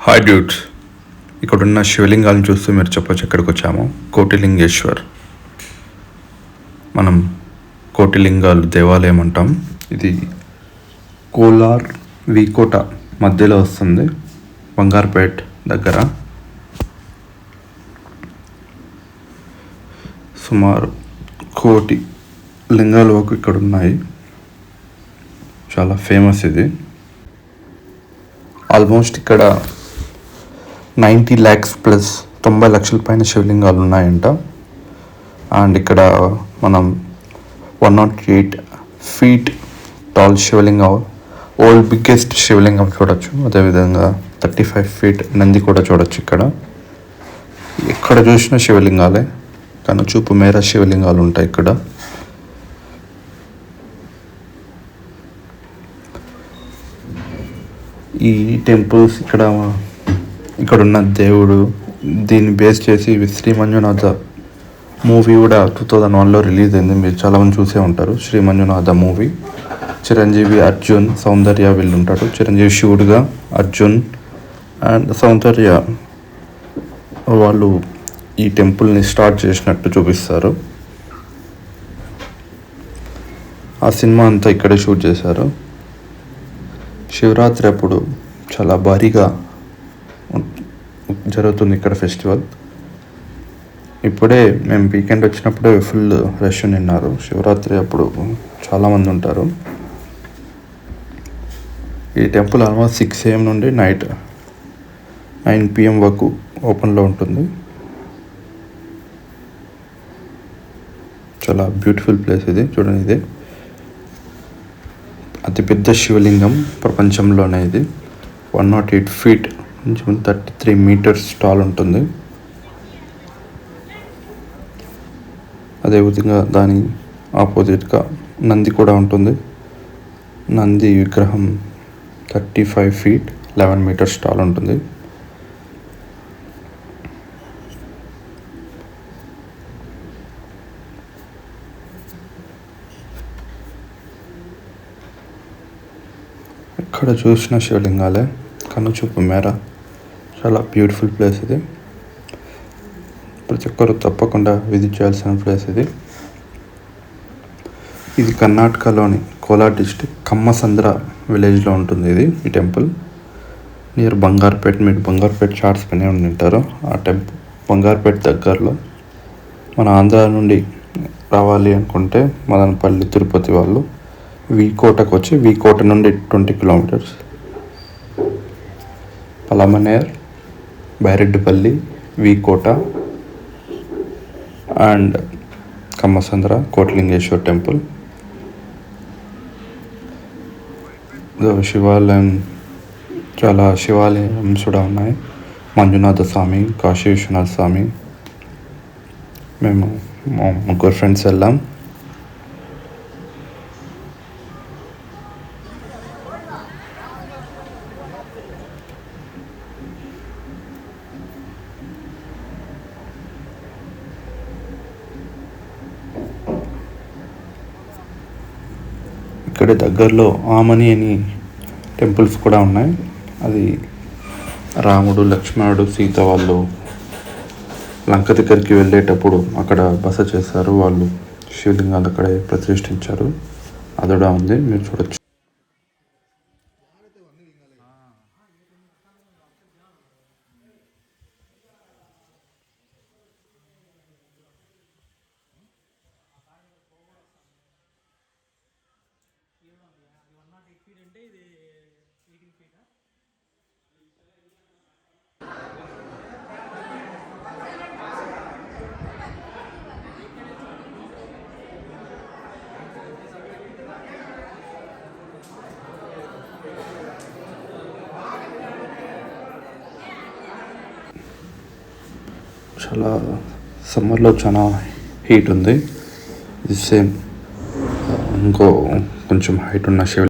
Hi dudes, ఇక్కడున్న శివలింగాలను చూస్తూ మీరు చెప్పొచ్చు ఎక్కడికి వచ్చాము. కోటిలింగేశ్వర్, మనం కోటిలింగాలు దేవాలయం అంటాం. ఇది కోలార్ వీకోట మధ్యలో వస్తుంది, బంగార్పేట్ దగ్గర. సుమారు 1,000,000 లింగాలు వరకు ఇక్కడ ఉన్నాయి. చాలా ఫేమస్ ఇది. ఆల్మోస్ట్ ఇక్కడ 90 lakhs ప్లస్ 90 లక్షల పైన శివలింగాలు ఉన్నాయంట. అండ్ ఇక్కడ మనం 108 feet టాల్ శివలింగం, ఓల్డ్ బిగ్గెస్ట్ శివలింగం చూడొచ్చు. అదేవిధంగా 35 feet నంది కూడా చూడొచ్చు. ఇక్కడ చూసిన శివలింగాలే, కనుచూపు మేర శివలింగాలు ఉంటాయి ఇక్కడ. ఈ టెంపుల్స్ ఇక్కడున్న దేవుడు, దీన్ని బేస్ చేసి శ్రీ మంజునాథ మూవీ కూడా 2001లో రిలీజ్ అయింది. మీరు చాలామంది చూసే ఉంటారు శ్రీ మంజునాథ మూవీ. చిరంజీవి, అర్జున్, సౌందర్య వీళ్ళు ఉంటారు. చిరంజీవి శివుడుగా, అర్జున్ అండ్ సౌందర్య వాళ్ళు ఈ టెంపుల్ని స్టార్ట్ చేసినట్టు చూపిస్తారు. ఆ సినిమా అంతా ఇక్కడే షూట్ చేశారు. శివరాత్రి అప్పుడు చాలా భారీగా జరుగుతుంది ఇక్కడ ఫెస్టివల్. ఇప్పుడే మేము వీకెండ్ వచ్చినప్పుడే ఫుల్ రష్ నిన్నారు. శివరాత్రి అప్పుడు చాలామంది ఉంటారు. ఈ టెంపుల్ ఆల్మోస్ట్ 6 AM నుండి నైట్ 9 PM వరకు ఓపెన్లో ఉంటుంది. చాలా బ్యూటిఫుల్ ప్లేస్ ఇది. చూడండి, ఇది అతిపెద్ద శివలింగం ప్రపంచంలోనే. ఇది 108 feet నుంచి 33 meters టాల్ ఉంటుంది. అదేవిధంగా దాని ఆపోజిట్గా నంది కూడా ఉంటుంది. నంది విగ్రహం 35 feet 11 meters టాల్ ఉంటుంది. ఇక్కడ చూసిన శివలింగాలే, కనుచూపు మేర. చాలా బ్యూటిఫుల్ ప్లేస్ ఇది. ప్రతి ఒక్కరు తప్పకుండా విజిట్ చేయాల్సిన ప్లేస్ ఇది. ఇది కర్ణాటకలోని కోలార్ డిస్ట్రిక్ట్ కమ్మసంద్ర విలేజ్లో ఉంటుంది ఈ టెంపుల్. నియర్ బంగార్పేట్. మీరు బంగార్పేట్ చార్ట్స్ పైన ఉంటారు. ఆ టెంపుల్ బంగార్పేట్ దగ్గరలో. మన ఆంధ్ర నుండి రావాలి అనుకుంటే మదనపల్లి, తిరుపతి వాళ్ళు వీకోటకు వచ్చి, వీకోట నుండి 20 kilometers Palamaner, Byreddipalli, V Kota and Kammasandra Kotilingeshwar temple. శివాలయం, చాలా శివాలయం కూడా ఉన్నాయి. మంజునాథ స్వామి, కాశీ విశ్వనాథ స్వామి. మేము 3 ఫ్రెండ్స్ వెళ్ళాం. ఇక్కడ దగ్గరలో ఆమని అని టెంపుల్స్ కూడా ఉన్నాయి. అది రాముడు, లక్ష్మణుడు, సీత వాళ్ళు లంక దగ్గరికి వెళ్ళేటప్పుడు అక్కడ బస చేశారు. వాళ్ళు శివలింగాలు అక్కడే ప్రతిష్ఠించారు. అది కూడా ఉంది, మీరు చూడొచ్చు. చాలా సమ్మర్లో చాలా హీట్ ఉంది. ఇది సేమ్ ఇంకో కొంచెం హైట్ ఉన్న శివ